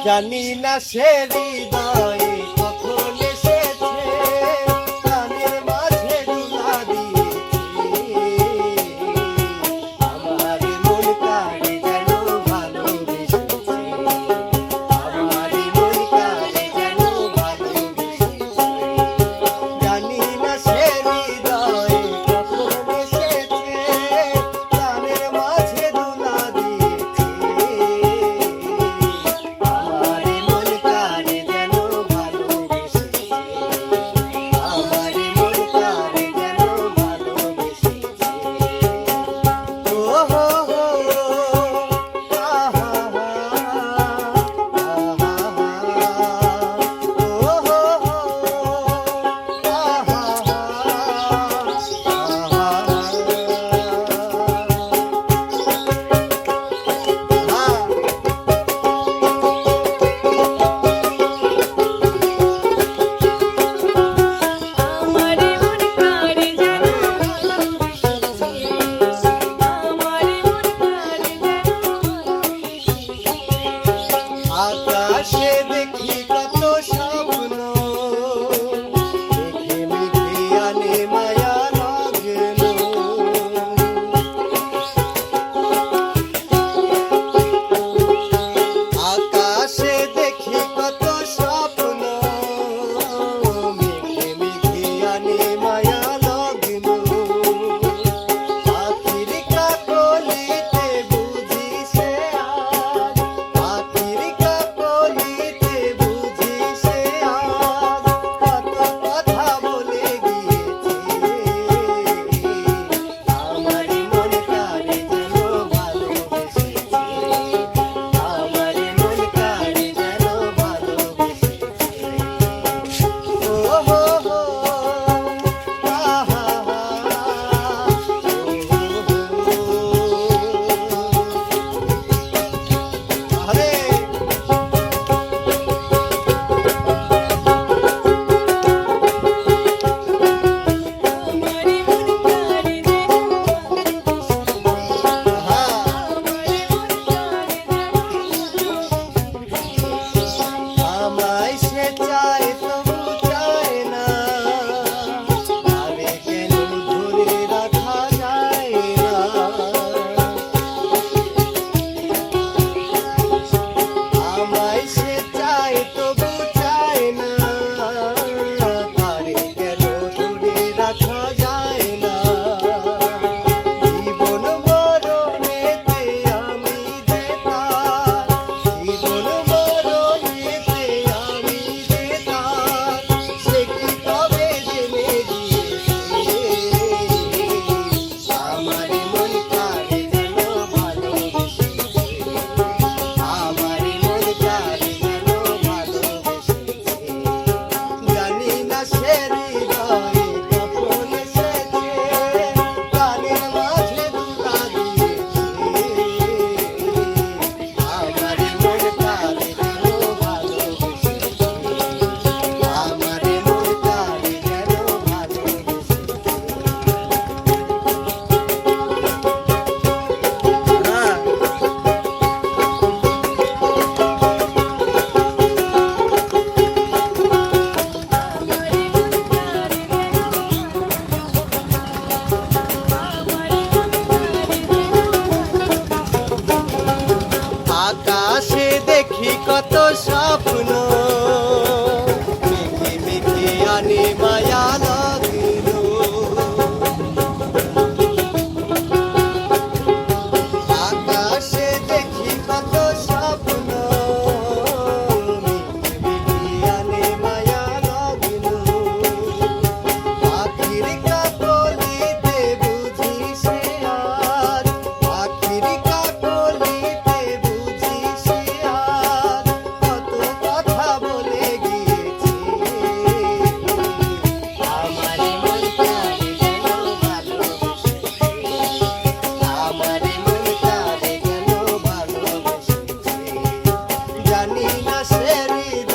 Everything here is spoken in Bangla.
জানি না সে হৃদয়ে কখন এসেছে, প্রাণের মাঝে দুলা দিয়েছে। আমার মন কারে যেন ভালোবেসেছে, আমার মন কারে যেন ভালোবেসেছে। জানি না সে হৃদয়ে কখন এসেছে, প্রাণের মাঝে দুলা দিয়েছে। আমার মন কারে যেন ভালোবেসেছে, আমার মন কারে যেন ভালোবেসেছে। ও হো হো, আহা হা, আহা হা, ও হো হো, আহা হা, আহা হা। আমারে মন কারে যেন ভালোবেসেছে, আমারে মন কারে যেন ভালোবেসেছে। আকাশে দেখি কত স্বপ্ন, দেখে মেঘে আনে মায়া লগ্ন। আকাশে দেখি কত স্বপ্ন, মেঘে মেঘে আনে মায়া লগ্ন। পাখির কাকলিতে বুঝি সে আজ, পাখির কাকলিতে বুঝি সে আজ কত কথা বলে গিয়েছে। আমার মন কারে যেন ভালোবেসেছে, আমার মন কারে যেন ভালোবেসেছে। ও হো হো, আহা হা, আরে আমারে মন কারে যেন ভালোবেসেছে, আহা আমারে মন কারে যেন ভালোবেসেছে। আমায় সে চায় তবু চায় না, আরে কেন ধরে রাখা যায় না। আমায় সে চায় তবু চায় না, তারে কেন ধরে রাখা যায় না। জীবন মরণেতে আমি যে তার, জীবন মরণেতে আমি যে তার, সে কি তবে জেনে গিয়েছে। আমার মন কারে যেন ভালোবেসেছে, আমার মন কারে যেন ভালোবেসেছে। জানি না সে হৃদয়ে কখন এসেছে, প্রাণের মাঝে দুলা দিয়েছে। আমার মন কারে যেন ভালোবেসেছে, আমার মন কারে যেন ভালোবেসেছে। হ্যাঁ। আমারে মন কারে যেন আমারে মন কারে যেন আকাশে দেখি কত স্বপ্ন, মেঘে মেঘে আনে মায়া লগ্ন। আকাশে দেখি কত স্বপ্ন, মেঘে মেঘে আনে মায়া লগ্ন। পাখির কাকলিতে বুঝি সে আজ, পাখির কাকলিতে বুঝি সে আজ কত কথা বলে গিয়েছে। আমার মন কারে যেন ভালোবেসেছে, আমার মন কারে যেন ভালোবেসেছে। জানি না সে হৃদয়ে